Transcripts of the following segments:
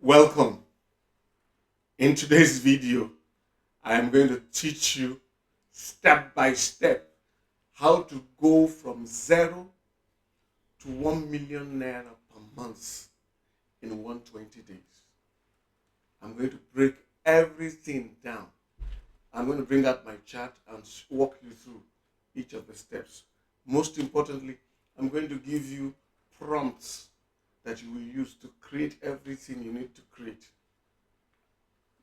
Welcome. In today's video, I am going to teach you step by step how to go from zero to 1 million naira per month in 120 days. I'm going to break everything down. I'm going to bring out my chart and walk you through each of the steps. Most importantly, I'm going to give you prompts that you will use to create everything you need to create.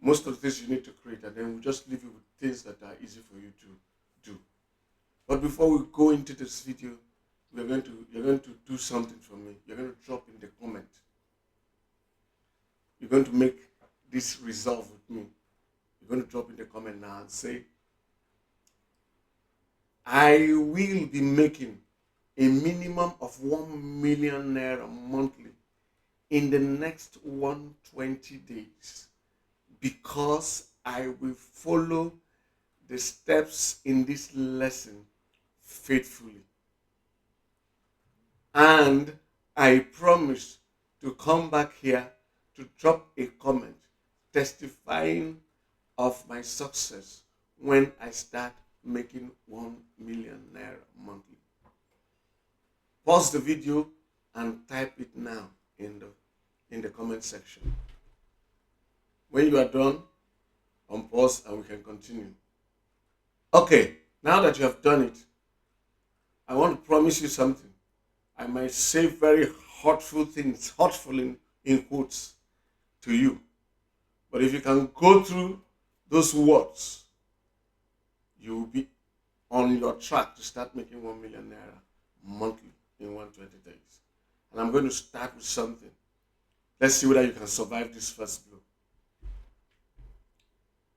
Most of the things you need to create, and then we'll just leave you with things that are easy for you to do. But before we go into this video, you're going to do something for me. You're going to drop in the comment. You're going to make this resolve with me. You're going to drop in the comment now and say, I will be making a minimum of 1 million naira monthly in the next 120 days because I will follow the steps in this lesson faithfully. And I promise to come back here to drop a comment testifying of my success when I start making 1 million naira monthly. Pause the video and type it now in the comment section. When you are done, unpause and we can continue. Okay, now that you have done it, I want to promise you something. I might say very hurtful things, hurtful in quotes to you. But if you can go through those words, you will be on your track to start making 1 million naira monthly in 120 days. And I'm going to start with something. Let's see whether you can survive this first blow.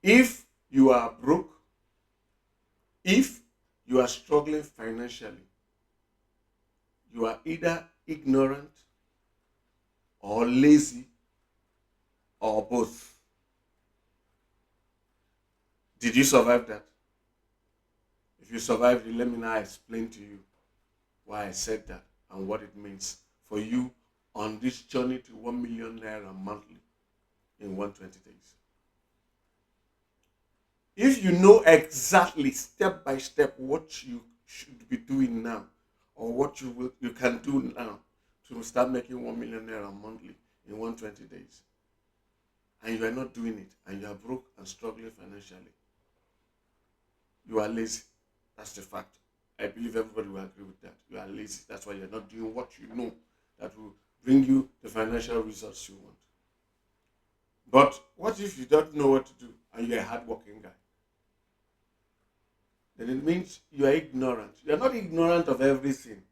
If you are broke, if you are struggling financially, you are either ignorant or lazy or both. Did you survive that? If you survived it, let me now explain to you why I said that and what it means for you on this journey to 1 million naira monthly in 120 days. If you know exactly step by step what you should be doing now or what you can do now to start making 1 million naira monthly in 120 days, and you are not doing it and you are broke and struggling financially, you are lazy. That's the fact. I believe everybody will agree with that. You are lazy. That's why you're not doing what you know that will bring you the financial results you want. But what if you don't know what to do and you're a hardworking guy? Then it means you are ignorant. You are not ignorant of everything.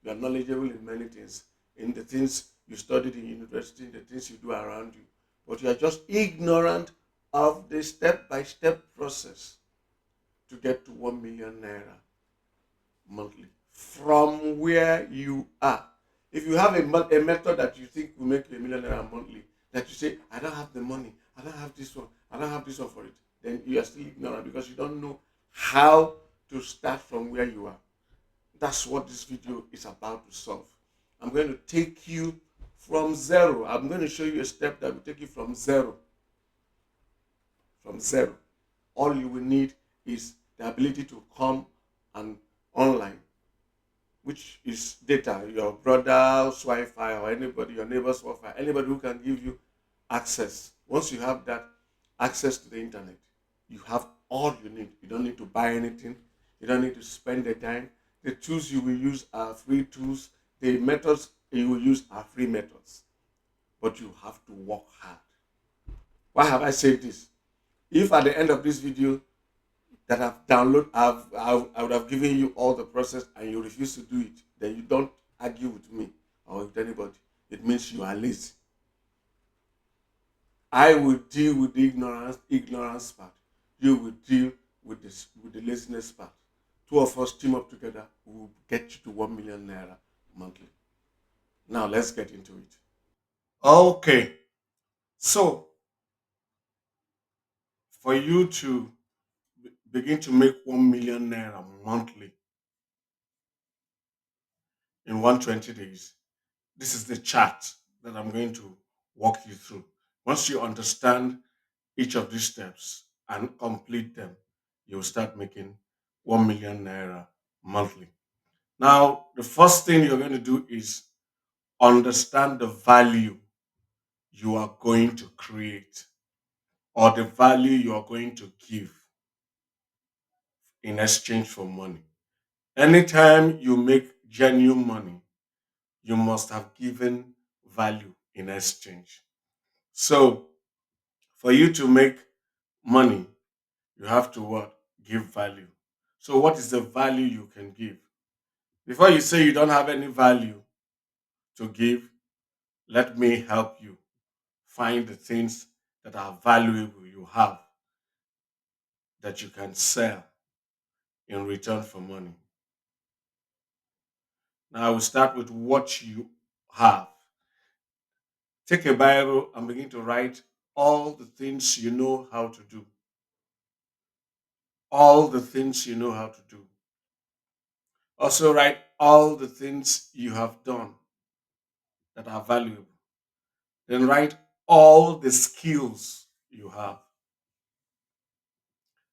You are knowledgeable in many things, in the things you studied in university, in the things you do around you. But you are just ignorant of the step-by-step process to get to 1 million naira monthly from where you are. If you have a method that you think will make you 1 million naira monthly, that you say, I don't have the money, I don't have this one, I don't have this one for it, then you are still ignorant because you don't know how to start from where you are. That's what this video is about to solve. I'm going to take you from zero. I'm going to show you a step that will take you from zero. From zero. All you will need is the ability to come and online, which is data, your brother's Wi-Fi or anybody, your neighbor's Wi-Fi, anybody who can give you access. Once you have that access to the internet, you have all you need. You don't need to buy anything. You don't need to spend the time. The tools you will use are free tools. The methods you will use are free methods. But you have to work hard. Why have I said this? If at the end of this video that I would have given you all the process and you refuse to do it, then you don't argue with me or with anybody. It means you are lazy. I will deal with the ignorance part. You will deal with the laziness part. Two of us team up together, we will get you to 1 million naira monthly. Now let's get into it. Okay. So for you to begin to make 1 million naira monthly in 120 days, this is the chart that I'm going to walk you through. Once you understand each of these steps and complete them, you'll start making 1 million naira monthly. Now, the first thing you're going to do is understand the value you are going to create or the value you are going to give in exchange for money. Anytime you make genuine money, you must have given value in exchange. So, for you to make money, you have to what? Give value. So, what is the value you can give? Before you say you don't have any value to give, let me help you find the things that are valuable you have that you can sell in return for money. Now, I will start with what you have. Take a Bible and begin to write all the things you know how to do. All the things you know how to do. Also, write all the things you have done that are valuable. Then, write all the skills you have.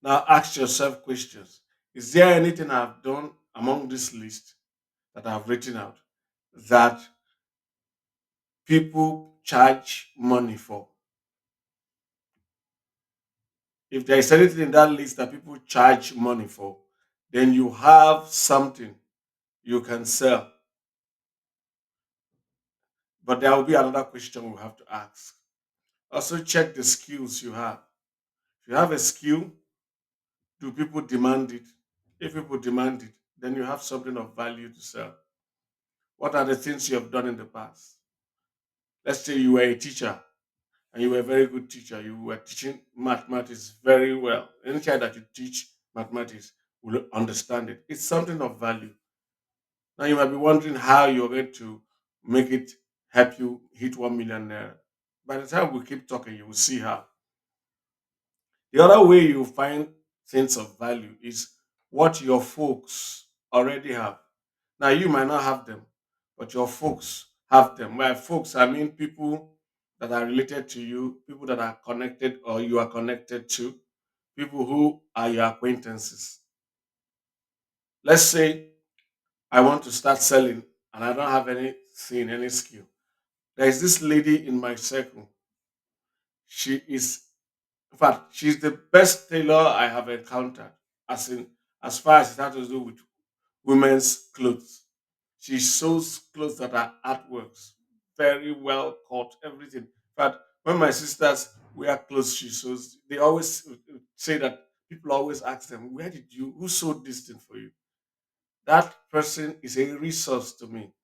Now, ask yourself questions. Is there anything I've done among this list that I've written out that people charge money for? If there is anything in that list that people charge money for, then you have something you can sell. But there will be another question we have to ask. Also, check the skills you have. If you have a skill, do people demand it? If people demand it, then you have something of value to sell. What are the things you have done in the past? Let's say you were a teacher and you were a very good teacher. You were teaching mathematics very well. Any child that you teach mathematics will understand it. It's something of value. Now you might be wondering how you're going to make it help you hit 1 million naira. By the time we keep talking, you will see how. The other way you find things of value is what your folks already have. Now you might not have them, but your folks have them. By folks, I mean people that are related to you, people that are connected or you are connected to, people who are your acquaintances. Let's say I want to start selling and I don't have anything, any skill. There is this lady in my circle. She is, in fact, she's the best tailor I have encountered, as in, as far as it has to do with women's clothes. She sews clothes that are artworks, very well cut, everything. In fact, when my sisters wear clothes she sews, they always say that people always ask them, "Where did you? Who sewed this thing for you?" That person is a resource to me.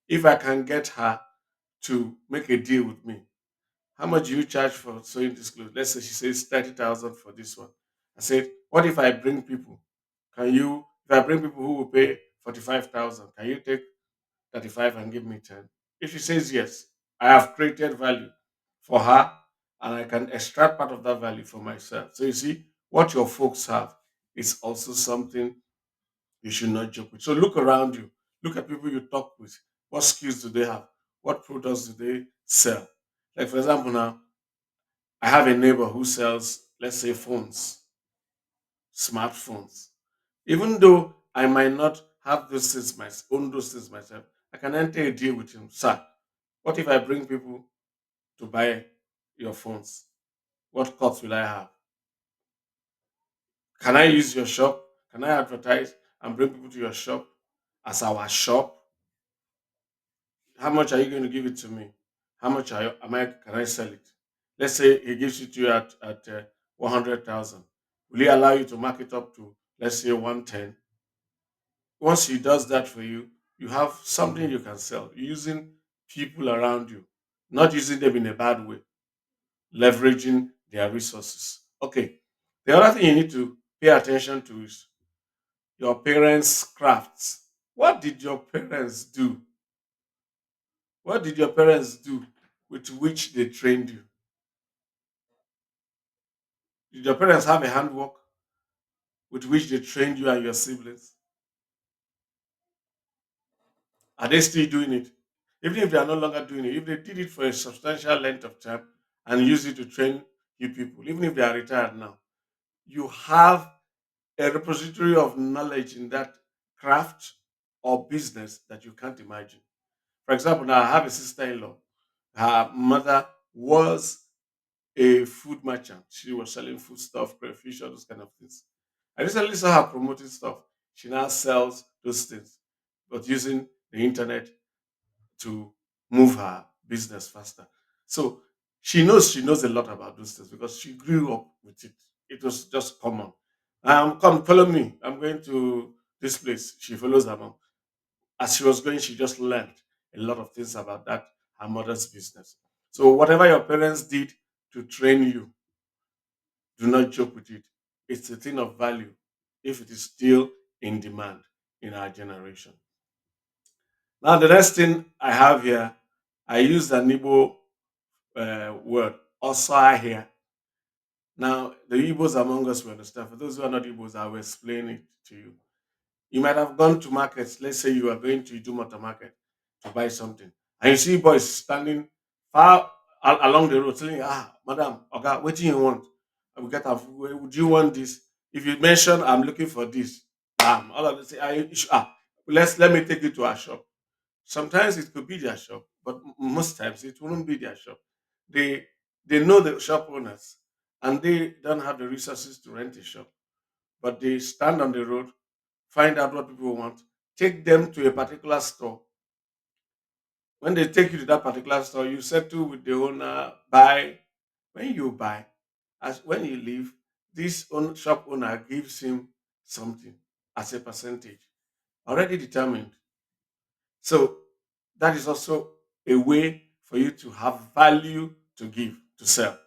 If I can get her to make a deal with me, how much do you charge for sewing this clothes? Let's say she says 30,000 for this one. I said, what if I bring people? If I bring people who will pay 45,000, can you take 35 and give me 10? If she says yes, I have created value for her and I can extract part of that value for myself. So you see, what your folks have is also something you should not joke with. So look around you, look at people you talk with. What skills do they have? What products do they sell? Like, for example, now, I have a neighbor who sells, let's say, phones, smartphones. Even though I might not have own those things myself, I can enter a deal with him. Sir, what if I bring people to buy your phones? What cost will I have? Can I use your shop? Can I advertise and bring people to your shop as our shop? How much are you going to give it to me? How much can I sell it? Let's say he gives it to you at 100,000. Will he allow you to mark it up to, let's say, 110? Once he does that for you, you have something you can sell using people around you, not using them in a bad way, leveraging their resources. Okay. The other thing you need to pay attention to is your parents' crafts. What did your parents do? What did your parents do with which they trained you? Did your parents have a handwork with which they trained you and your siblings? Are they still doing it? Even if they are no longer doing it, if they did it for a substantial length of time, and use it to train you people, even if they are retired now. You have a repository of knowledge in that craft or business that you can't imagine. For example, now I have a sister in law. Her mother was a food merchant. She was selling food stuff, crayfish, all those kind of things. I recently saw her promoting stuff. She now sells those things, but using the internet to move her business faster. So she knows a lot about those things because she grew up with it. It was just common. Come follow me. I'm going to this place. She follows her mom. As she was going, she just learned a lot of things about that her mother's business. So whatever your parents did to train you, do not joke with it. It's a thing of value if it is still in demand in our generation. Now, the next thing I have here, I use an Igbo word, also here. Now, the Igbos among us will understand. For those who are not Igbos, I will explain it to you. You might have gone to markets. Let's say you are going to Idumota market to buy something, and you see boys standing far along the road telling you, madam, okay, what do you want? I will get a, would you want this? If you mention, I'm looking for this, all of them say, let me take you to our shop. Sometimes it could be their shop, but most times it wouldn't be their shop. They they know the shop owners, and they don't have the resources to rent a shop, but they stand on the road, find out what people want, take them to a particular store. When they take you to that particular store, you settle with the owner, buy. When you buy, as when you leave, shop owner gives him something as a percentage, already determined. So that is also a way for you to have value to give, to sell.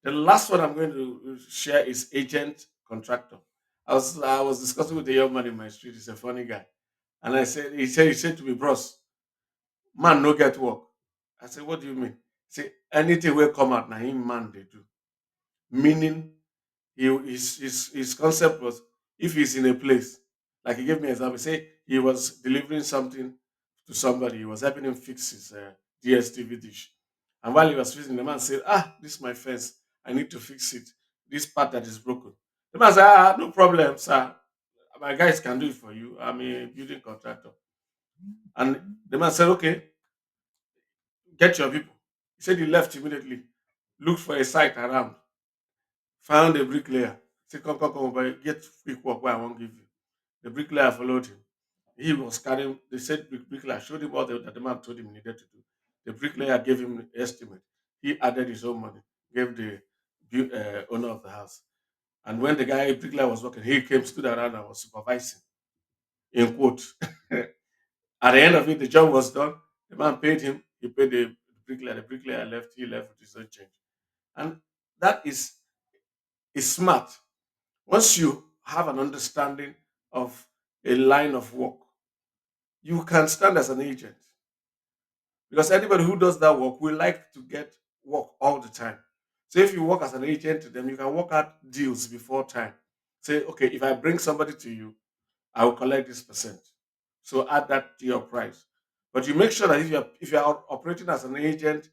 The last one I'm going to share is agent contractor. I was discussing with a young man in my street. He's a funny guy, and he said to me, "Bros, man no get work." I said, "What do you mean?" He say anything will come out now him man they do. Meaning his concept was if he's in a place, like he gave me an example, say he was delivering something to somebody, he was helping him fix his DSTV dish. And while he was fixing, the man said, this is my fence. I need to fix it. This part that is broken. The man said, no problem, sir. My guys can do it for you. I'm a building contractor. And the man said, okay, get your people. He said he left immediately, looked for a site around, found a bricklayer. Say, come, but get quick work where I won't give you. The bricklayer followed him. He was carrying, they said bricklayer showed him all that the man told him he needed to do. The bricklayer gave him an estimate. He added his own money, gave the owner of the house. And when the guy bricklayer was working, he came, stood around and was supervising, in quote. At the end of it, the job was done. The man paid him. He paid the bricklayer. The bricklayer left. He left with his own change. And that is smart. Once you have an understanding of a line of work, you can stand as an agent because anybody who does that work will like to get work all the time. So if you work as an agent to them, you can work out deals before time. Say, okay, if I bring somebody to you, I will collect this percent. So add that to your price. But you make sure that if you are operating as an agent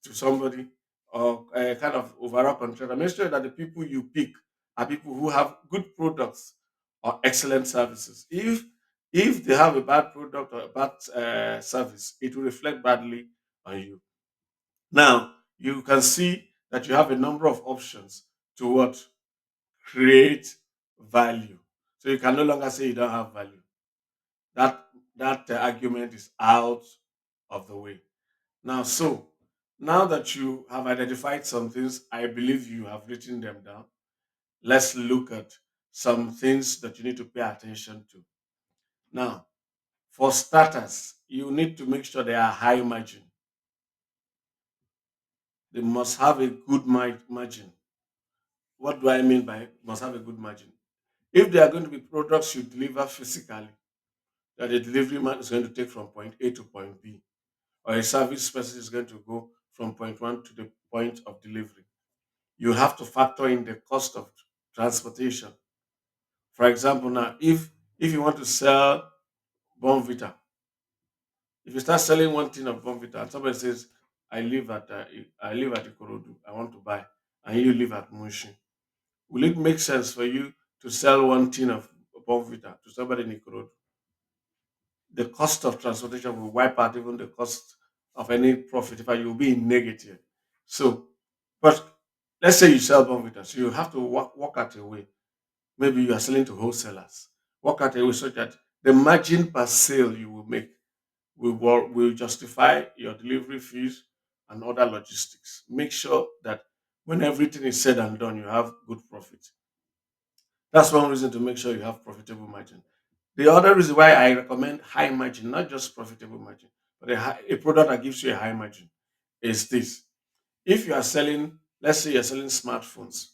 to somebody or a kind of overall contractor, make sure that the people you pick are people who have good products or excellent services. If they have a bad product or a bad service, it will reflect badly on you. Now you can see that you have a number of options to what create value. So you can no longer say you don't have value. That argument is out of the way. Now that you have identified some things, I believe you have written them down. Let's look at some things that you need to pay attention to. Now, for starters, you need to make sure they are high margin. They must have a good margin. What do I mean by must have a good margin? If they are going to be products you deliver physically, that the delivery man is going to take from point A to point B, or a service person is going to go from point one to the point of delivery, you have to factor in the cost of transportation. For example, now if you want to sell Bonvita, if you start selling one tin of Bonvita and somebody says I live at Ikorodu. I want to buy, and you live at Mushin. Will it make sense for you to sell one tin of Bonvita to somebody in Ikorodu? The cost of transportation will wipe out even the cost of any profit. If you'll be in negative. So, but let's say you sell Bonvita, so you have to work out a way. Maybe you are selling to wholesalers. Work out a way so that the margin per sale you will make will justify your delivery fees and other logistics. Make sure that when everything is said and done, you have good profit. That's one reason to make sure you have profitable margin. The other reason why I recommend high margin, not just profitable margin, but a product that gives you a high margin, is this. If you are selling, let's say you're selling smartphones,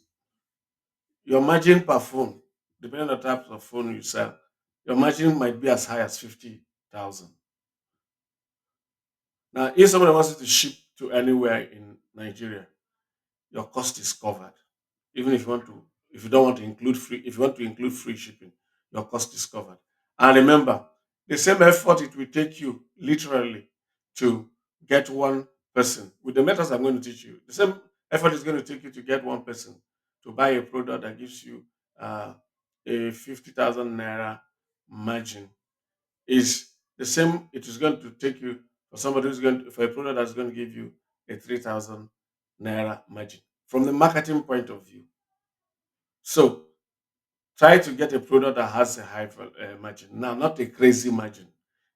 your margin per phone, depending on the type of phone you sell, your margin might be as high as 50,000. Now, if somebody wants you to ship to anywhere in Nigeria, your cost is covered. Even if you don't want to include free, if you want to include free shipping, your cost is covered. And remember, the same effort it will take you literally to get one person with the methods I'm going to teach you. The same effort is going to take you to get one person to buy a product that gives you uh, a 50,000 naira margin is the same. It is going to take you for somebody who's going to, for a product that's going to give you a 3,000 naira margin from the marketing point of view. So try to get a product that has a high margin. Now, not a crazy margin.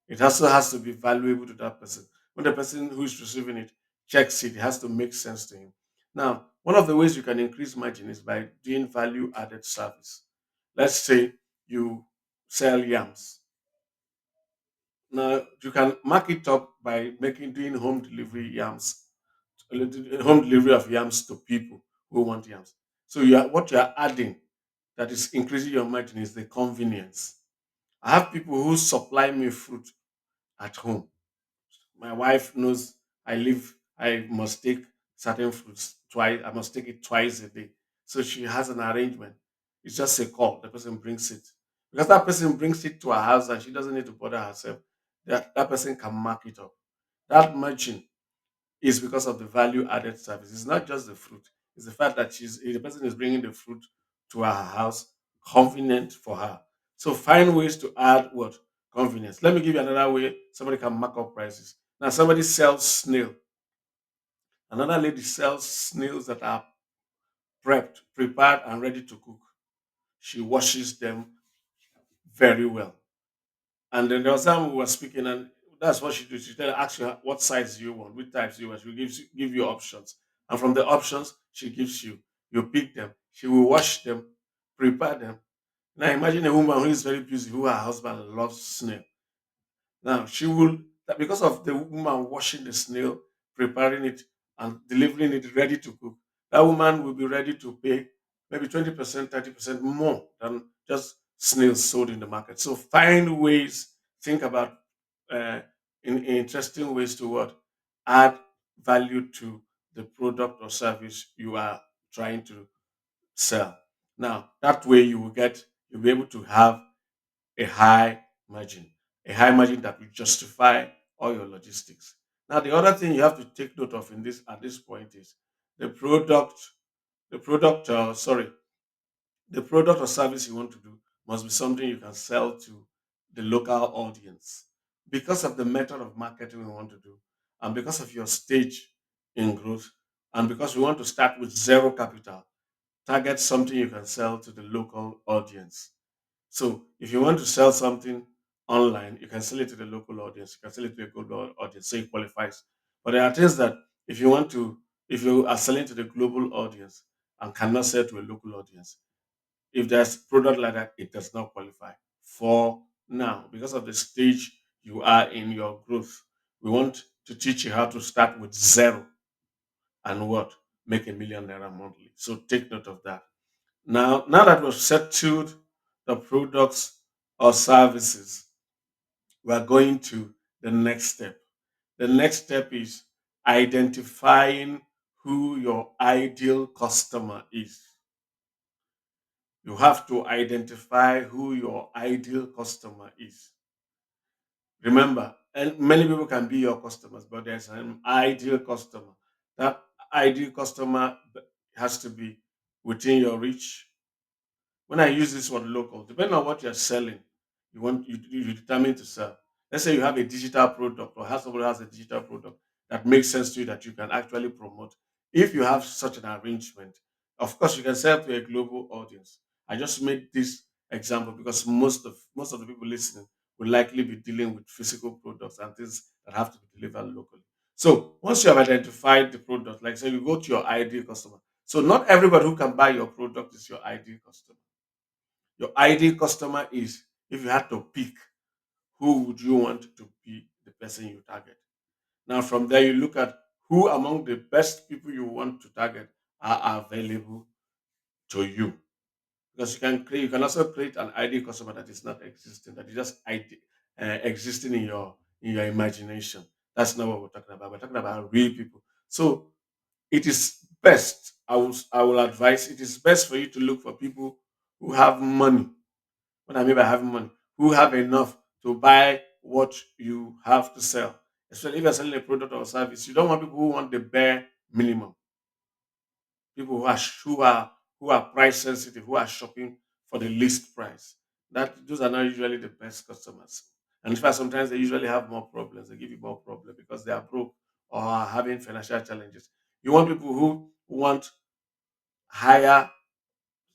It also has to be valuable to that person. When the person who is receiving it checks it, it has to make sense to him. Now, one of the ways you can increase margin is by doing value added service. Let's say you sell yams. Now, you can mark it up by doing home delivery yams, home delivery of yams to people who want yams. So what you are adding that is increasing your margin is the convenience. I have people who supply me fruit at home. My wife knows I must take certain fruits twice, I must take it twice a day. So she has an arrangement. It's just a call, the person brings it. Because that person brings it to her house and she doesn't need to bother herself, that person can mark it up. That margin is because of the value added service. It's not just the fruit. It's the fact that the person is bringing the fruit to her house, convenient for her. So find ways to add what convenience. Let me give you another way somebody can mark up prices. Now somebody sells snail. Another lady sells snails that are prepped, prepared, and ready to cook. She washes them very well. And then there was time we were speaking, and that's what she do. She tell ask you what size you want, which types you want. She will give you options, and from the options she gives you, you pick them. She will wash them, prepare them. Now imagine a woman who is very busy, who her husband loves snail. Now she will because of the woman washing the snail, preparing it, and delivering it ready to cook. That woman will be ready to pay maybe 20%, 30% more than just snails sold in the market. So find ways, think about uh, in interesting ways to what add value to the product or service you are trying to sell. Now that way you'll be able to have a high margin, a high margin that will justify all your logistics. Now, the other thing you have to take note of in this at this point is the product, the product, sorry, the product or service you want to do must be something you can sell to the local audience because of the method of marketing we want to do, and because of your stage in growth, and because we want to start with zero capital. Target something you can sell to the local audience. So if you want to sell something online, you can sell it to the local audience. You can sell it to a global audience, so it qualifies. But there are things that if you are selling to the global audience and cannot sell to a local audience, if there's product like that, it does not qualify. For now, because of the stage you are in your growth, we want to teach you how to start with zero and what make a 1 million naira monthly. So take note of that. Now that we've settled the products or services, we are going to the next step. The next step is identifying who your ideal customer is. You have to identify who your ideal customer is. Remember, And many people can be your customers, but there's an ideal customer. That ideal customer has to be within your reach. When I use this word local, depending on what you're selling, you determine to sell. Let's say you have a digital product or have somebody who has a digital product that makes sense to you that you can actually promote. If you have such an arrangement, of course you can sell to a global audience. I just made this example because most of the people listening will likely be dealing with physical products and things that have to be delivered locally. So once you have identified the product, like say you go to your ideal customer. So not everybody who can buy your product is your ideal customer. Your ideal customer is, if you had to pick, who would you want to be the person you target? Now, from there, you look at who among the best people you want to target are available to you. Because you can also create an ideal customer that is not existing, that is just existing in your imagination. That's not what we're talking about. We're talking about real people. So it is best. I will advise it is best for you to look for people who have money. What I mean by having money, who have enough to buy what you have to sell. Especially if you're selling a product or service, you don't want people who want the bare minimum. People who are price sensitive, who are shopping for the least price. That those are not usually the best customers. And in fact, sometimes they usually have more problems. They give you more problems because they are broke or are having financial challenges. You want people who want higher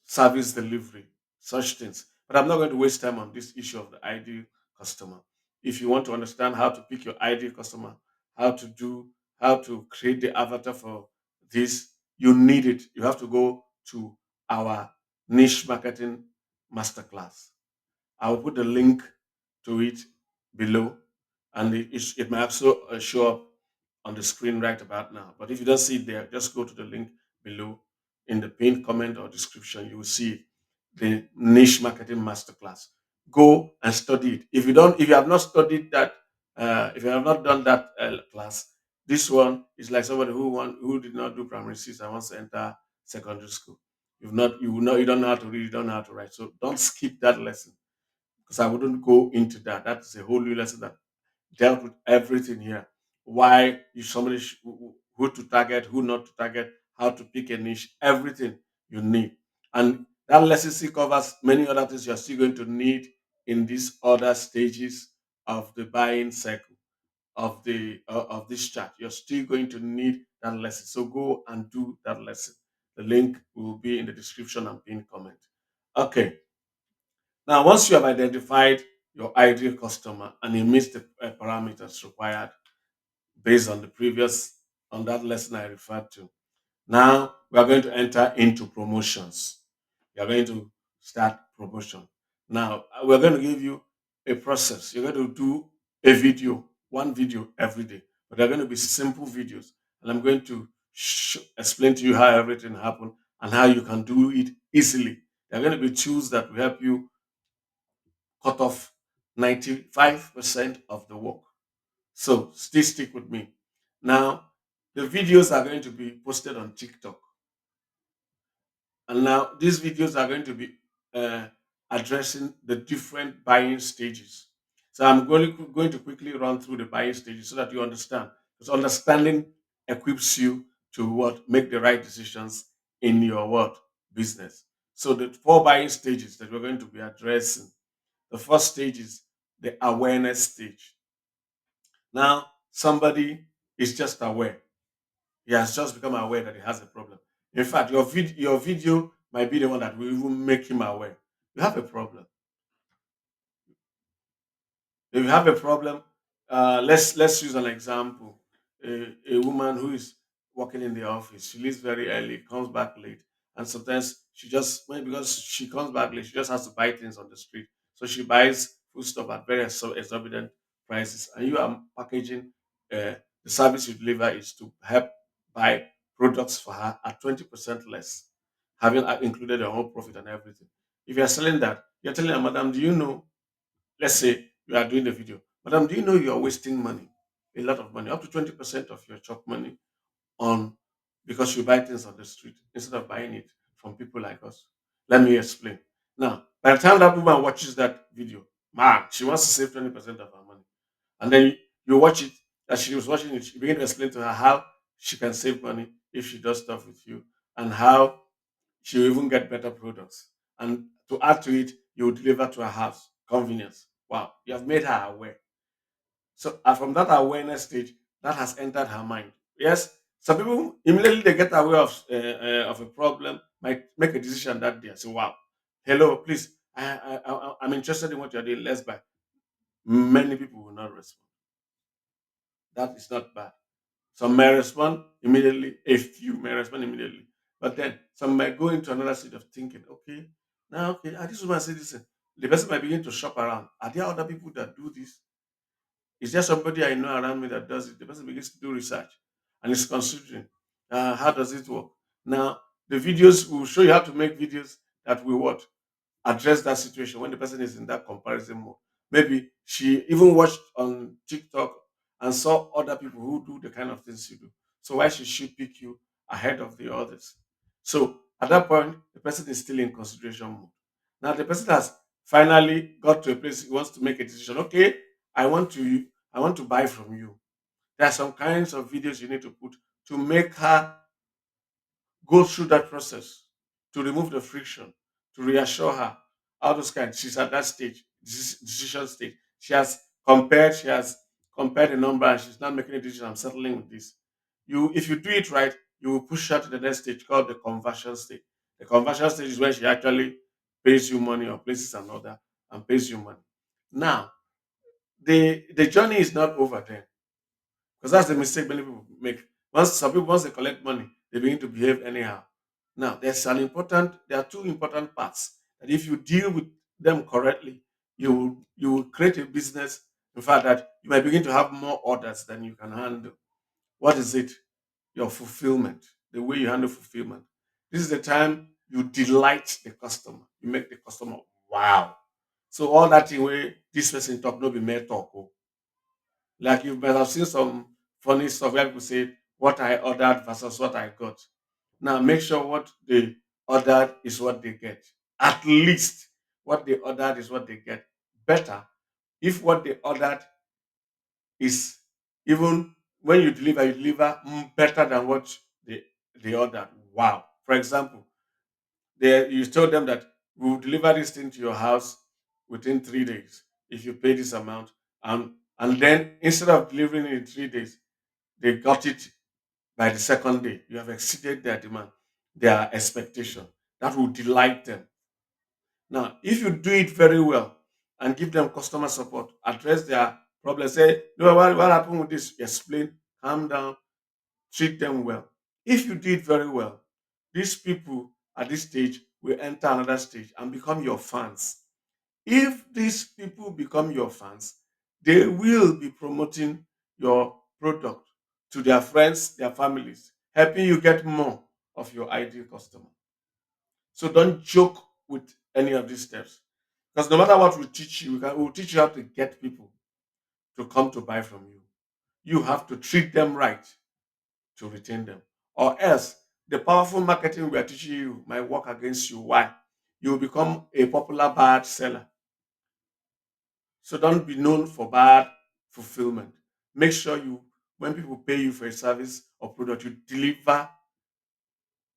service delivery, such things. But I'm not going to waste time on this issue of the ideal customer. If you want to understand how to pick your ideal customer, how to do, how to create the avatar for this, you need it. You have to go to our niche marketing masterclass. I'll put the link to it below, and it might also show up on the screen right about now. But if you don't see it there, just go to the link below in the pinned comment or description. You will see the niche marketing masterclass. Go and study it. If you have not studied that, if you have not done that class, this one is like somebody who did not do primary six and wants to enter secondary school. You don't know how to read, you don't know how to write. So don't skip that lesson because I wouldn't go into that. That is a whole new lesson that dealt with everything here. Why you somebody who to target, who not to target, how to pick a niche, everything you need. And that lesson still covers many other things you're still going to need in these other stages of the buying cycle of this chart. You're still going to need that lesson. So go and do that lesson. The link will be in the description and pinned comment. Okay. Now, once you have identified your ideal customer and you meet the parameters required based on the previous on that lesson I referred to, now we are going to enter into promotions. We are going to start promotion. Now we're going to give you a process. You're going to do a video, one video every day, but they're going to be simple videos, and I'm going to explain to you how everything happened and how you can do it easily. There are going to be tools that will help you cut off 95% of the work. So still stick with me. Now, the videos are going to be posted on TikTok. And now these videos are going to be uh, addressing the different buying stages. So I'm going to quickly run through the buying stages so that you understand. Because understanding equips you to what make the right decisions in your what business. So the four buying stages that we're going to be addressing. The first stage is the awareness stage. Now, somebody is just aware. He has just become aware that he has a problem. In fact, your video might be the one that will even make him aware. You have a problem. If you have a problem, let's use an example. A woman who is working in the office, she leaves very early, comes back late, and sometimes she just because she comes back late, she just has to buy things on the street. So she buys food stuff at very exorbitant prices, and you are packaging. The service you deliver is to help buy products for her at 20% less, having included your whole profit and everything. If you are selling that, you're telling her, Madam, do you know? Let's say you are doing the video. Madam, do you know you are wasting money? A lot of money, up to 20% of your chop money on because you buy things on the street instead of buying it from people like us. Let me explain. Now, by the time that woman watches that video, man, she wants to save 20% of her money. And then You watch it, as she was watching it, you begin to explain to her how she can save money if she does stuff with you, and how she will even get better products. And to add to it, you will deliver to her house. Convenience. Wow, you have made her aware. So from that awareness stage, that has entered her mind. Yes, some people immediately they get aware of a problem, might make a decision that day. Say, "Wow, hello, please, I'm interested in what you're doing. Let's buy." Many people will not respond. That is not bad. Some may respond immediately. A few may respond immediately, but then some might go into another state of thinking. Okay, now okay, this woman say this. The person might begin to shop around. Are there other people that do this? Is there somebody I know around me that does it? The person begins to do research and is considering how does it work. Now, the videos will show you how to make videos that will what address that situation when the person is in that comparison mode. Maybe she even watched on TikTok and saw other people who do the kind of things you do. So why she should pick you ahead of the others? So at that point, the person is still in consideration mode. Now the person has finally got to a place he wants to make a decision. Okay, I want to I want to buy from you. There are some kinds of videos you need to put to make her go through that process, to remove the friction, to reassure her. All those kinds. She's at that stage, decision stage. She has compared the number, and she's not making a decision. I'm settling with this. If you do it right, you will push her to the next stage called the conversion stage. The conversion stage is where she actually pays you money or places an order and pays you money. Now, the journey is not over then, because that's the mistake many people make. Once they collect money, they begin to behave anyhow. Now, there are two important parts that if you deal with them correctly, you will create a business. In fact, that you might begin to have more orders than you can handle. What is it? Your fulfillment, the way you handle fulfillment. This is the time you delight the customer. You make the customer wow. So all that thing where this person talk, no be mere talk. Oh. Like you might have seen some funny stuff where people say what I ordered versus what I got. Now make sure what they ordered is what they get. At least what they ordered is what they get. Better if what they ordered is, even when you deliver better than what they ordered. Wow. For example, you told them that we will deliver this thing to your house within 3 days if you pay this amount. And then instead of delivering it in 3 days, they got it by the second day. You have exceeded their demand, their expectation. That will delight them. Now, if you do it very well and give them customer support, address their problems, say, no, what happened with this? Explain, calm down, treat them well. If you do it very well, these people at this stage will enter another stage and become your fans. If these people become your fans, they will be promoting your product to their friends, their families, helping you get more of your ideal customer. So don't joke with any of these steps. Because no matter what we teach you, we will teach you how to get people to come to buy from you. You have to treat them right to retain them. Or else, the powerful marketing we are teaching you might work against you. Why? You will become a popular bad seller. So don't be known for bad fulfillment. Make sure when people pay you for a service or product, you deliver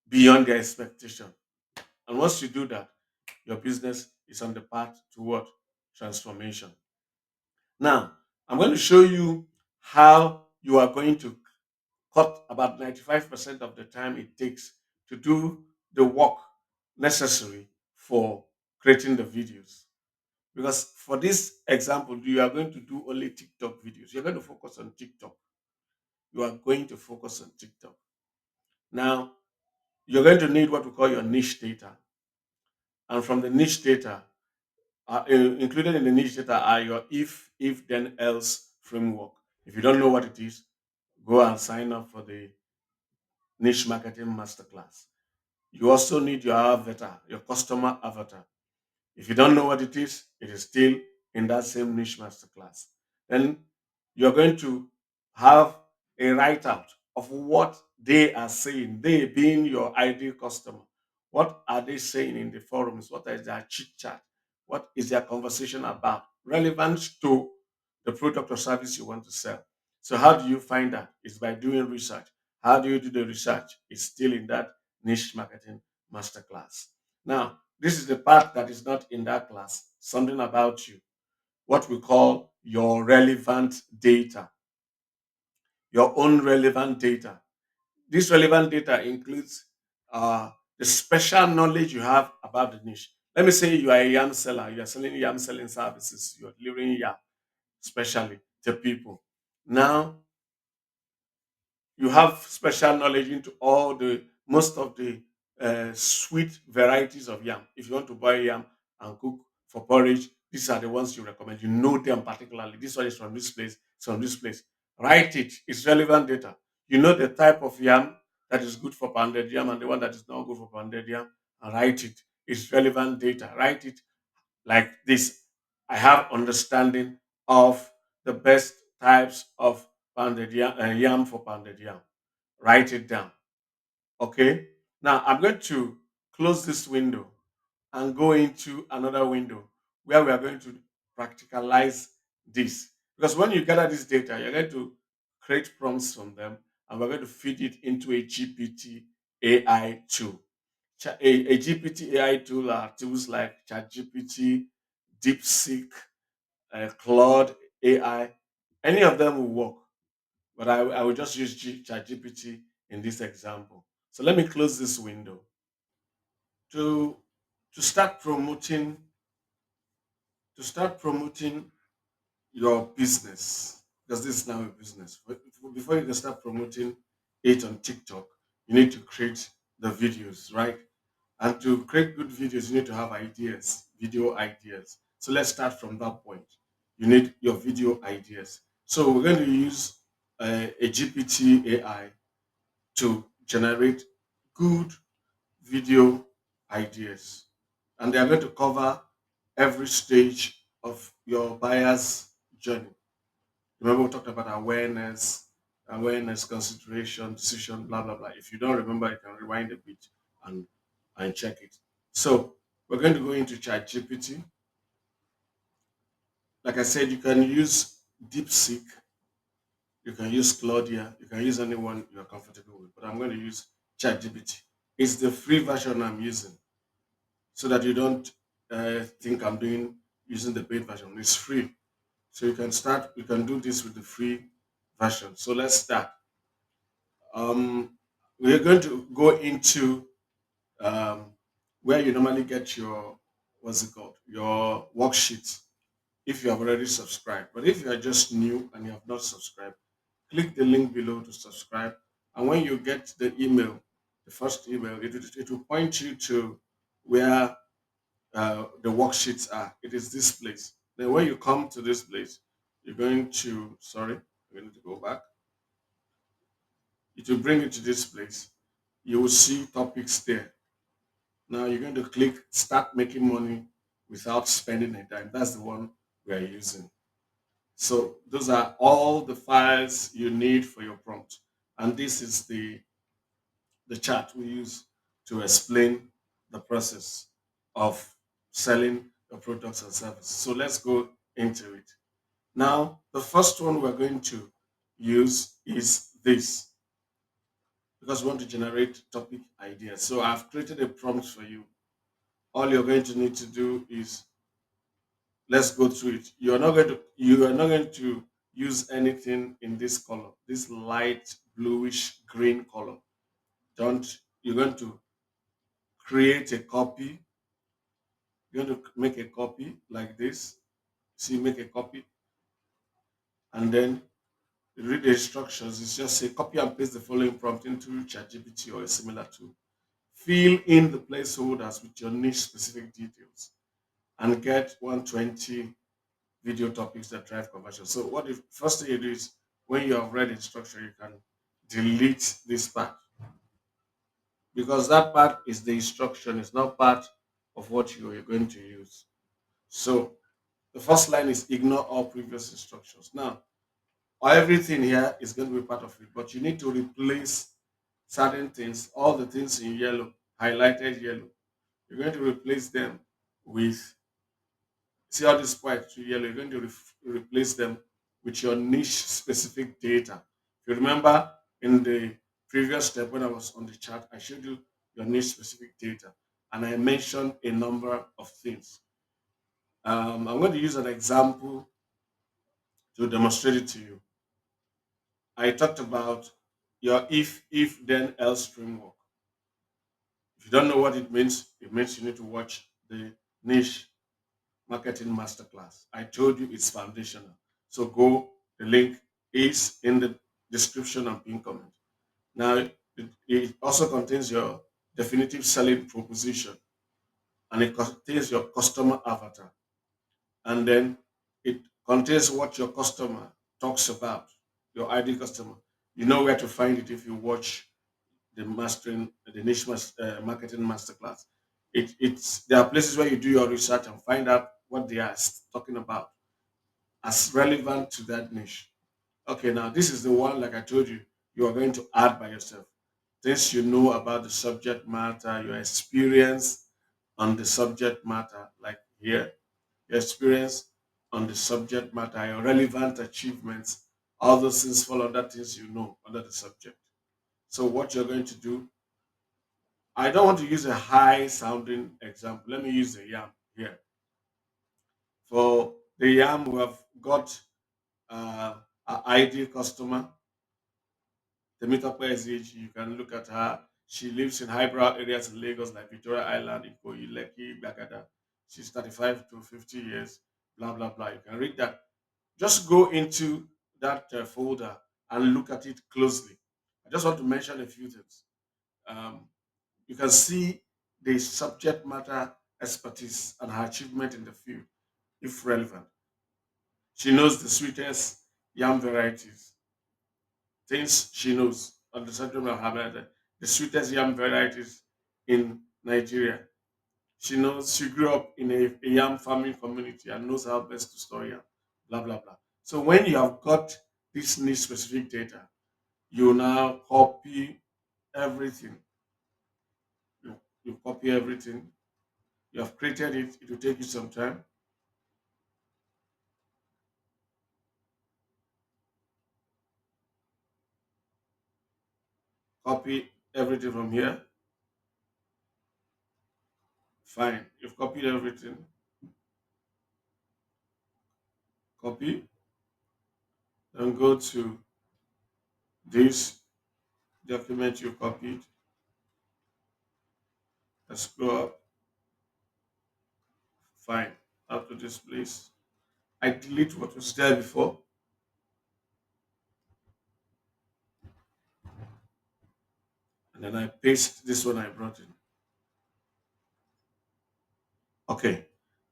beyond their expectation. And once you do that, your business is on the path toward transformation. Now, I'm going to show you how you are going to cut about 95% of the time it takes to do the work necessary for creating the videos. Because for this example, you are going to do only TikTok videos. You're going to focus on TikTok. You are going to focus on TikTok. Now, you're going to need what we call your niche data. And from the niche data, included in the niche data are your if, then, else framework. If you don't know what it is, go and sign up for the niche marketing masterclass. You also need your avatar, your customer avatar. If you don't know what it is still in that same niche masterclass. Then you're going to have a write out of what they are saying, they being your ideal customer. What are they saying in the forums? What is their chit chat? What is their conversation about? Relevant to the product or service you want to sell. So how do you find that? It's by doing research. How do you do the research? It's still in that niche marketing masterclass. Now, this is the part that is not in that class. Something about you, what we call your relevant data, your own relevant data. This relevant data includes the special knowledge you have about the niche. Let me say you are a yam seller, you are selling yam selling services, you're delivering yam specially to people. Now, you have special knowledge into all the most of the sweet varieties of yam. If you want to buy yam and cook for porridge, these are the ones you recommend. You know them particularly. This one is from this place, it's from this place. Write it. It's relevant data. You know the type of yam that is good for pounded yam and the one that is not good for pounded yam. And write it. It's relevant data. Write it like this. I have understanding of the best types of pounded yam, yam for pounded yam. Write it down. Okay. Now I'm going to close this window and go into another window where we are going to practicalize this. Because when you gather this data, you're going to create prompts from them and we're going to feed it into a GPT AI tool. A GPT AI tool are tools like ChatGPT, DeepSeek, Claude AI. Any of them will work, but I will just use ChatGPT in this example. So let me close this window to to start promoting to start promoting your business, because this is now a business. But before you can start promoting it on TikTok, you need to create the videos, right? And to create good videos, you need to have ideas, video ideas. So let's start from that point. You need your video ideas. So we're going to use a GPT AI to generate good video ideas. And they are going to cover every stage of your buyer's journey. Remember, we talked about awareness, consideration, decision, blah, blah, blah. If you don't remember, you can rewind a bit and, and check it. So, we're going to go into ChatGPT. Like I said, you can use DeepSeek, you can use Claudia, you can use anyone you're comfortable with, but I'm going to use ChatGPT. It's the free version I'm using so that you don't think I'm doing using the paid version. It's free. So you can do this with the free version. So let's start. We're going to go into um, where you normally get your, what's it called, your worksheet if you have already subscribed. But if you are just new and you have not subscribed, click the link below to subscribe. And when you get the email, the first email, it will point you to where the worksheets are. It is this place. Then when you come to this place, you're going to, sorry, we need to go back. It will bring you to this place. You will see topics there. Now you're going to click start making money without spending a dime. That's the one we are using. So those are all the files you need for your prompt. And this is the chart we use to explain the process of selling your products and services. So let's go into it. Now, the first one we're going to use is this because we want to generate topic ideas. So I've created a prompt for you. All you're going to need to do is let's go through it. You are not going to use anything in this color, this light bluish green color. Don't You're going to create a copy. You're going to make a copy like this. See, make a copy, and then you read the instructions. It's just say copy and paste the following prompt into ChatGPT or a similar tool. Fill in the placeholders with your niche specific details and get 120 video topics that drive conversion. So what the first thing you do is when you have read instruction, you can delete this part because that part is the instruction, it's not part of what you are going to use. So the first line is ignore all previous instructions. Now, everything here is going to be part of it, but you need to replace certain things, all the things in yellow, highlighted yellow. You're going to replace them with, see all this white to yellow, you're going to replace them with your niche specific data. If you remember in the previous step when I was on the chart, I showed you your niche specific data and I mentioned a number of things. I'm going to use an example to demonstrate it to you. I talked about your if, then, else framework. If you don't know what it means you need to watch the niche marketing masterclass. I told you it's foundational. So go, the link is in the description and pin comment. Now, it also contains your definitive selling proposition and it contains your customer avatar. And then it contains what your customer talks about, your ID customer. You know where to find it if you watch the niche marketing masterclass. It's there are places where you do your research and find out what they are talking about as relevant to that niche. Okay, now this is the one, like I told you, you are going to add by yourself. Things you know about the subject matter, your experience on the subject matter, like here, your experience on the subject matter, your relevant achievements, all those things fall under things you know under the subject. So what you're going to do, I don't want to use a high sounding example. Let me use the yam here. For the yam, we have got an ideal customer. The meetup SH, you can look at her. She lives in highbrow areas in Lagos like Victoria Island, Ikoyi, Lekki, Bagada. She's 35 to 50 years, blah, blah, blah. You can read that. Just go into that folder and look at it closely. I just want to mention a few things. Um, you can see the subject matter expertise and her achievement in the field, if relevant. She knows the sweetest yam varieties, things she knows on the spectrum of her the sweetest yam varieties in Nigeria. She knows she grew up in a yam farming community and knows how best to store yam, blah blah blah. So when you have got this niche specific data, you now copy everything. You copy everything. You have created it. It will take you some time. Copy everything from here. Fine. You've copied everything. Copy. Then go to this document you copied. Let's go up. Fine. Up to this place. I delete what was there before. And then I paste this one I brought in. Okay.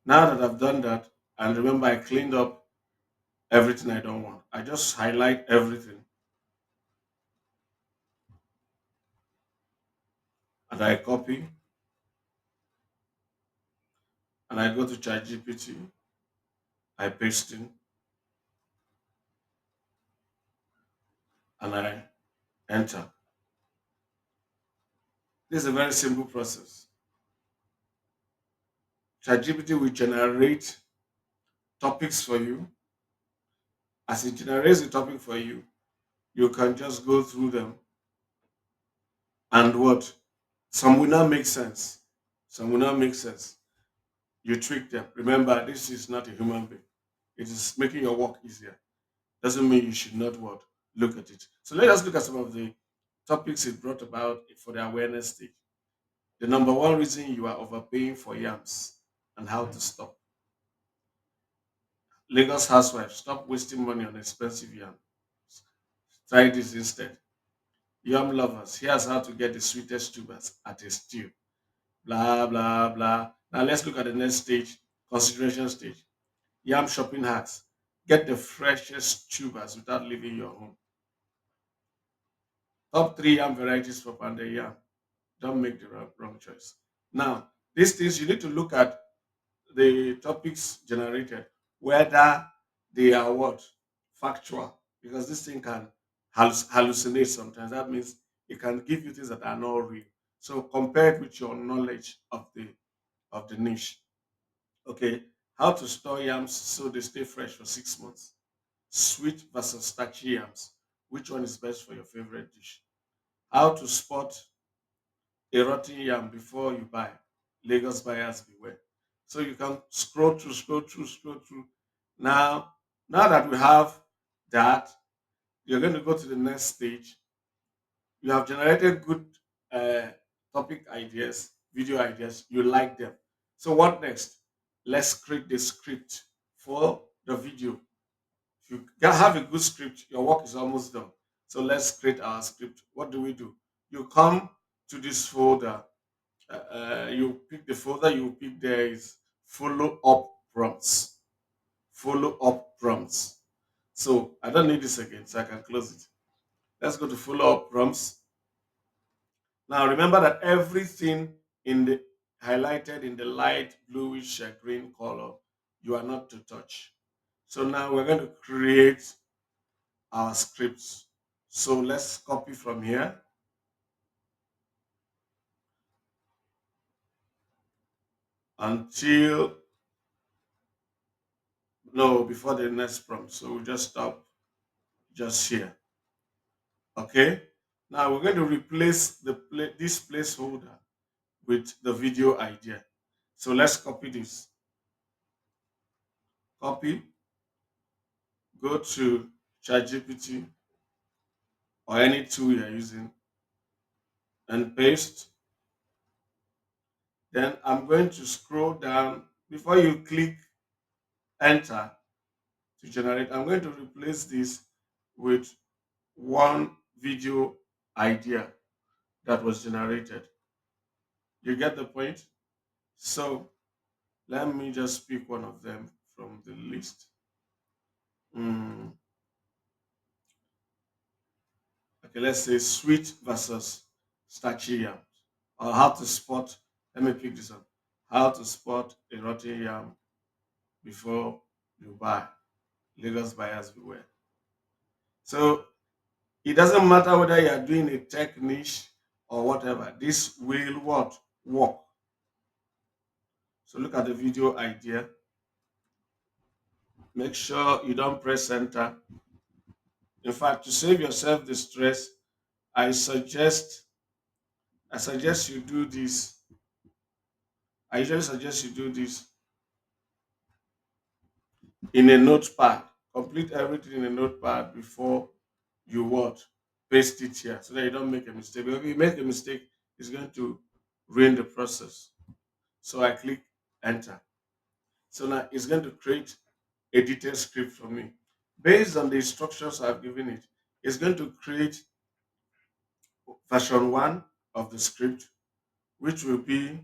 Now that I've done that, and remember I cleaned up everything I don't want. I just highlight everything and I copy and I go to ChatGPT. I paste in and I enter. This is a very simple process. ChatGPT will generate topics for you. As it generates the topic for you, you can just go through them and what? Some will not make sense. Some will not make sense. You trick them. Remember, this is not a human being. It is making your work easier. Doesn't mean you should not what? Look at it. So let us look at some of the topics it brought about for the awareness stage. The number one reason you are overpaying for yams and how to stop. Lagos housewives, stop wasting money on expensive yam. Try this instead. Yam lovers, here's how to get the sweetest tubers at a stew. Blah, blah, blah. Now let's look at the next stage, consideration stage. Yam shopping hacks. Get the freshest tubers without leaving your home. Top three yam varieties for pounded yam. Don't make the wrong choice. Now, these things you need to look at the topics generated, whether they are what? Factual. Because this thing can hallucinate sometimes. That means it can give you things that are not real. So compare it with your knowledge of the niche. Okay. How to store yams so they stay fresh for 6 months. sweet versus starchy yams. Which one is best for your favorite dish? How to spot a rotten yam before you buy. Lagos buyers beware. So you can scroll through, scroll through, scroll through. Now, now that we have that, you're going to go to the next stage. You have generated good uh, topic ideas, video ideas. You like them. So what next? Let's create the script for the video. If you can have a good script, your work is almost done. So let's create our script. What do we do? You come to this folder. You pick the folder. You pick there is follow up prompts. Follow up prompts. So I don't need this again, so I can close it. Let's go to follow up prompts. Now remember that everything in the highlighted in the light bluish green color, you are not to touch. So now we're going to create our scripts. So let's copy from here until no before the next prompt. So we'll just stop just here. Okay. Now we're going to replace this placeholder with the video idea. So let's copy this. Copy, go to ChatGPT or any tool you're using and paste. Then I'm going to scroll down before you click enter to generate. I'm going to replace this with one video idea that was generated. You get the point? So let me just pick one of them from the list. Mm, okay, let's say sweet versus starchy yam. Or how to spot, let me pick this one. How to spot a rotten yam before you buy. Lagos buyers beware. So it doesn't matter whether you are doing a tech niche or whatever. This will what? Work. So look at the video idea. Make sure you don't press enter. In fact, to save yourself the stress, I suggest I suggest you do this. I usually suggest you do this in a notepad. Complete everything in a notepad before you what? Paste it here so that you don't make a mistake. Because if you make a mistake, it's going to ruin the process. So I click enter. So now it's going to create a detailed script for me. Based on the instructions I've given it, it's going to create version 1 of the script, which will be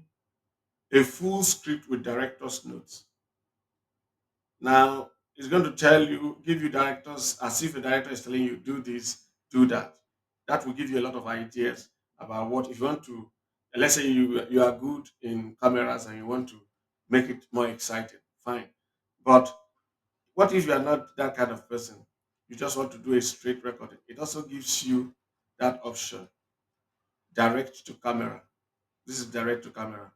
a full script with director's notes. Now, it's going to tell you, give you directors as if a director is telling you, do this, do that. That will give you a lot of ideas about what, if you want to, let's say you are good in cameras and you want to make it more exciting, fine. But what if you are not that kind of person? You just want to do a straight recording. It also gives you that option, direct to camera. This is direct to camera.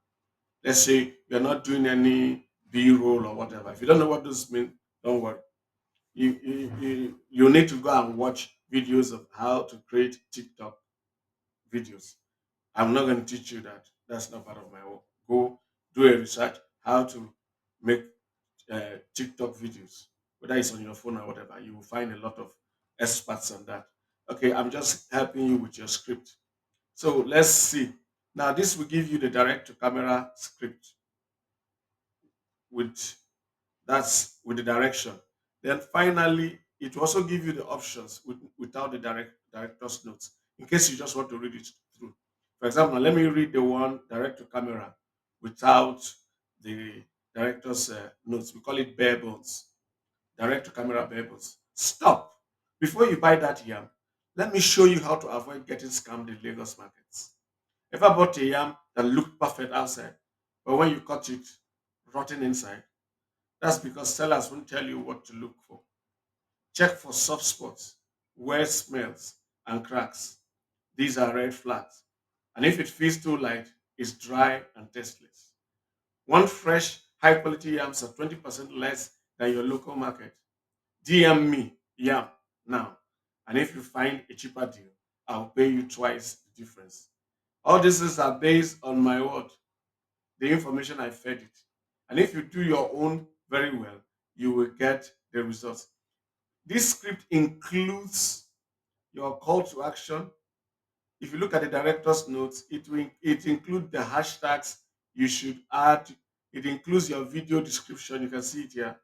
Let's say you're not doing any B-roll or whatever. If you don't know what those mean, don't worry. You need to go and watch videos of how to create TikTok videos. I'm not going to teach you that. That's not part of my work. Go do a research how to make TikTok videos, whether it's on your phone or whatever. You will find a lot of experts on that. Okay, I'm just helping you with your script. So let's see. Now, this will give you the direct to camera script with that's with the direction. Then finally, it will also give you the options without the director's notes in case you just want to read it through. For example, let me read the one direct to camera without the director's notes. We call it bare bones. Direct to camera bare bones. Stop. Before you buy that yam, let me show you how to avoid getting scammed in Lagos markets. Ever bought a yam that looked perfect outside, but when you cut it, rotten inside? That's because sellers won't tell you what to look for. Check for soft spots, weird smells, and cracks. These are red flags. And if it feels too light, it's dry and tasteless. One fresh, high quality yams are 20% less than your local market. DM me. yam now. And if you find a cheaper deal, I'll pay you twice the difference. All these things are based on my word, the information I fed it. And if you do your own very well, you will get the results. This script includes your call to action. If you look at the director's notes, it includes the hashtags you should add. It includes your video description. You can see it here.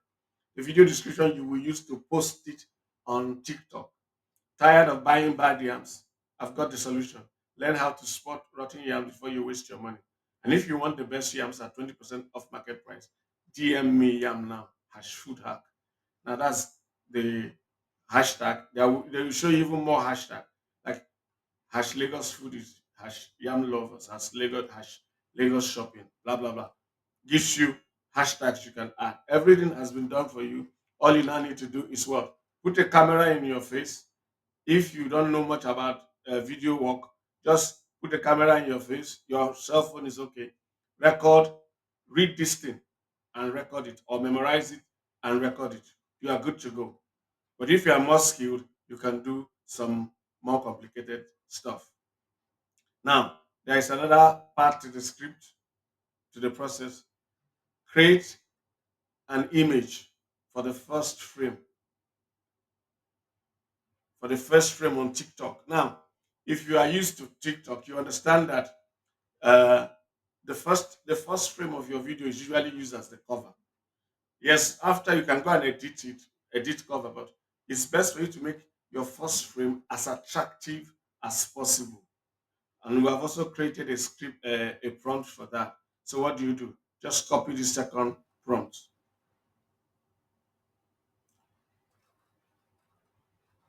The video description you will use to post it on TikTok. Tired of buying bad yams? I've got the solution. Learn how to spot rotten yams before you waste your money. And if you want the best yams at 20% off market price, DM me yam now. Hash food hack. Now that's the hashtag. They will show you even more hashtag. Like hash Lagos food is hash yam lovers, hash Lagos shopping, blah blah blah. Gives you hashtags you can add. Everything has been done for you. All you now need to do is what? Put a camera in your face. If you don't know much about video work, just put the camera in your face. Your cell phone is okay. Record, read this thing and record it, or memorize it and record it. You are good to go. But if you are more skilled, you can do some more complicated stuff. Now, there is another part to the script, to the process. Create an image for the first frame, on TikTok. Now, if you are used to TikTok, you understand that uh, the first frame of your video is usually used as the cover. Yes, after you can go and edit cover, but it's best for you to make your first frame as attractive as possible. And we have also created a script, a prompt for that. So what do? Just copy the second prompt,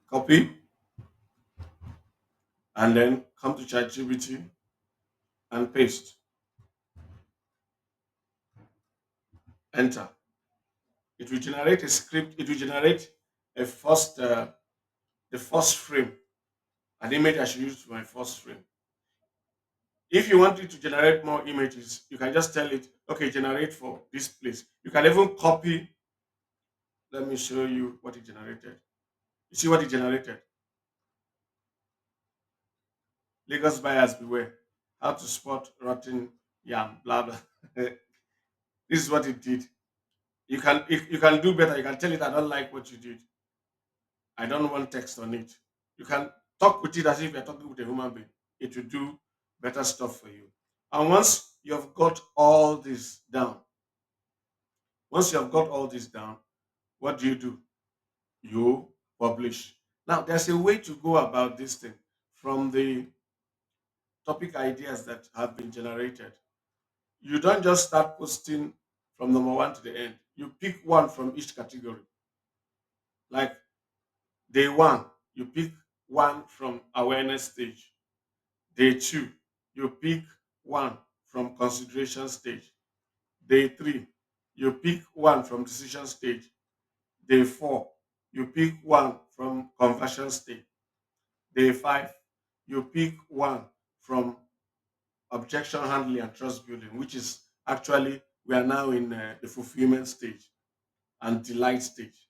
copy, and then come to ChatGPT and paste, enter. It will generate a script. It will generate a the first frame, an image I should use for my first frame. If you want it to generate more images, you can just tell it, okay, generate for this place. You can even copy. Let me show you what it generated. You see what it generated? Lagos buyers beware. How to spot rotten yam, blah blah. This is what it did. You can do better. You can tell it I don't like what you did. I don't want text on it. You can talk with it as if you're talking with a human being. It will do better stuff for you. And once you have got all this down, what do? You publish. Now, there's a way to go about this thing from the topic ideas that have been generated. You don't just start posting from number one to the end. You pick one from each category. Like day one, you pick one from awareness stage. Day two, you pick one from consideration stage. Day three, you pick one from decision stage. Day four, you pick one from conversion stage. Day five, you pick one from objection handling and trust building, which is actually, we are now in the fulfillment stage and delight stage.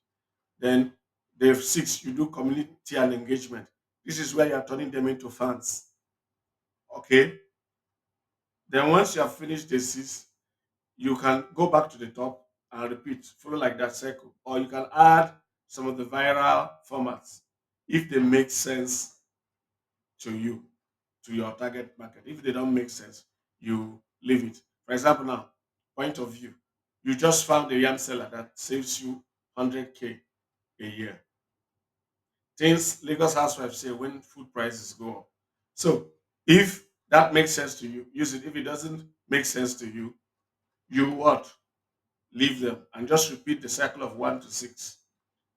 Then day six, you do community and engagement. This is where you are turning them into fans. Okay. Then once you have finished day six, you can go back to the top and repeat, follow like that circle, or you can add some of the viral formats if they make sense to you, to your target market. If they don't make sense, you leave it. For example, now, point of view, you just found a yam seller that saves you 100K a year. Things Lagos housewives say when food prices go up. So if that makes sense to you, use it. If it doesn't make sense to you, you what? Leave them and just repeat the cycle of 1 to 6.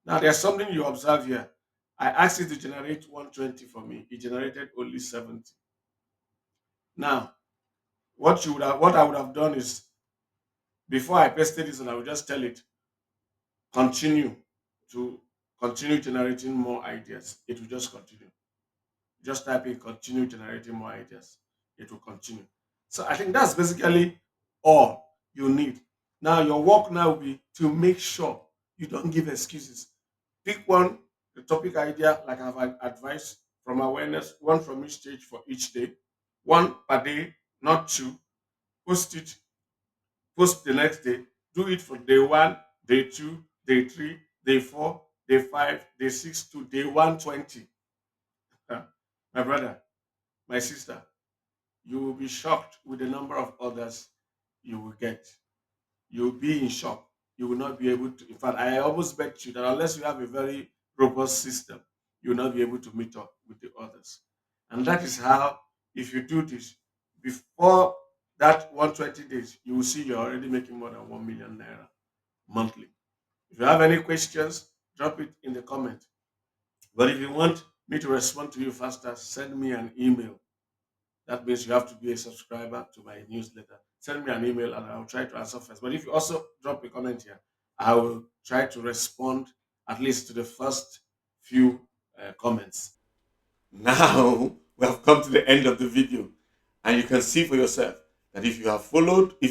Now there's something you observe here. I asked it to generate 120 for me. It generated only 70. Now, what I would have done is, before I pasted this, and I would just tell it continue to continue generating more ideas. It will just continue. Just type in continue generating more ideas. It will continue. So I think that's basically all you need. Now your work now will be to make sure you don't give excuses. Pick one The topic idea, like I've advised, from awareness, one from each stage for each day, one per day, not two. Post it, post the next day. Do it for day one, day two, day three, day four, day five, day six to day 120. My brother, my sister, you will be shocked with the number of others you will get. You'll be in shock. You will not be able to. In fact, I almost bet you that unless you have a very robust system, you will not be able to meet up with the others. And that is how, if you do this, before that 120 days, you will see you're already making more than 1 million naira monthly. If you have any questions, drop it in the comment. But if you want me to respond to you faster, send me an email. That means you have to be a subscriber to my newsletter. Send me an email and I'll try to answer first. But if you also drop a comment here, I will try to respond at least to the first few comments. Now we have come to the end of the video, and you can see for yourself that if you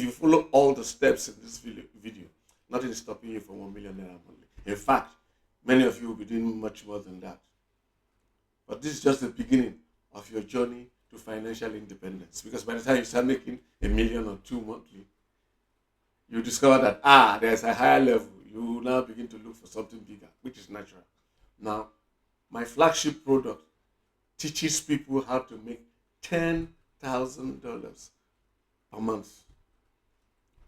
follow all the steps in this video, nothing is stopping you from 1 million naira monthly. In fact, many of you will be doing much more than that. But this is just the beginning of your journey to financial independence. Because by the time you start making a million or two monthly, you discover that there's a higher level. You now begin to look for something bigger, which is natural. Now, my flagship product teaches people how to make $10,000 per month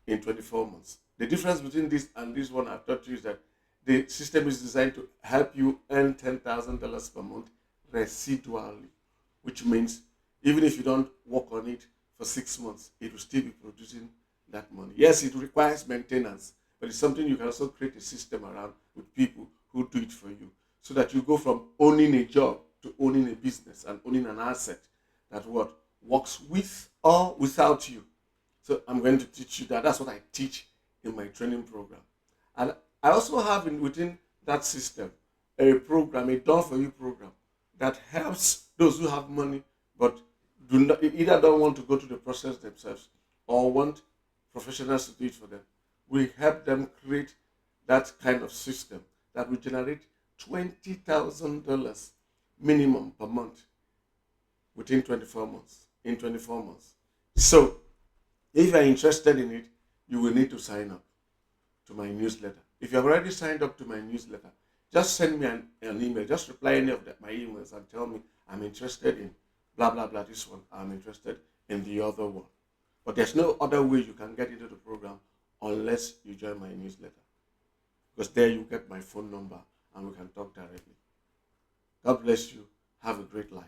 in 24 months. The difference between this and this one I've taught you is that the system is designed to help you earn $10,000 per month residually, which means even if you don't work on it for 6 months, it will still be producing that money. Yes, it requires maintenance, but it's something you can also create a system around with people who do it for you, so that you go from owning a job to owning a business and owning an asset that works with or without you. So I'm going to teach you that. That's what I teach in my training program. And I also have within that system a program, a done for you program, that helps those who have money but either don't want to go through the process themselves or want professionals to do it for them. We help them create that kind of system that will generate $20,000 minimum per month within 24 months. In 24 months. So, if you're interested in it, you will need to sign up to my newsletter. If you have already signed up to my newsletter, just send me an email. Just reply any of my emails and tell me I'm interested in blah, blah, blah, this one. I'm interested in the other one. But there's no other way you can get into the program unless you join my newsletter. Because there you get my phone number and we can talk directly. God bless you. Have a great life.